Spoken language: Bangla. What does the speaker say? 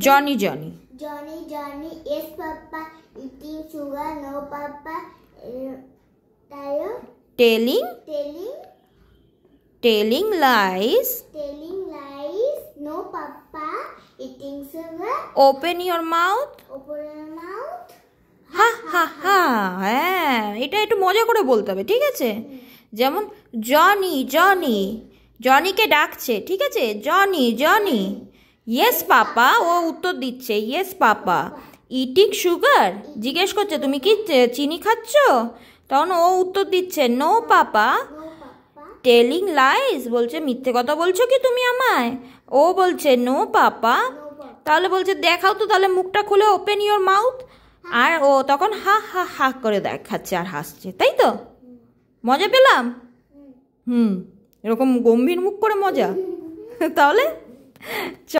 Johnny, Johnny. Johnny, Johnny. Yes, Papa. Eating sugar. No, Papa. Telling lies. Telling lies. No, Papa. Eating sugar. Open your mouth. Open your mouth. Ha ha ha. হ্যাঁ, এটা একটু মজা করে বলতে হবে, ঠিক আছে? যেমন জনি, জনি, জনিকে ডাকছে, ঠিক আছে? Johnny, Johnny. ইয়েস পাপা, ও উত্তর দিচ্ছে ইয়েস পাপা। ইটিং সুগার, জিজ্ঞেস করছে তুমি কি চিনি খাচ্ছ? তখন ও উত্তর দিচ্ছে নো পাপা। টেলিং লাইস, বলছে মিথ্যে কথা বলছো কি তুমি আমায়? ও বলছে নো পাপা। তাহলে বলছে দেখাও তো তাহলে মুখটা খুলে, ওপেন ইওর মাউথ। আর ও তখন হা হা হা করে দেখাচ্ছে আর হাসছে, তাই তো? মজা পেলাম? এরকম গম্ভীর মুখ করে মজা তাহলে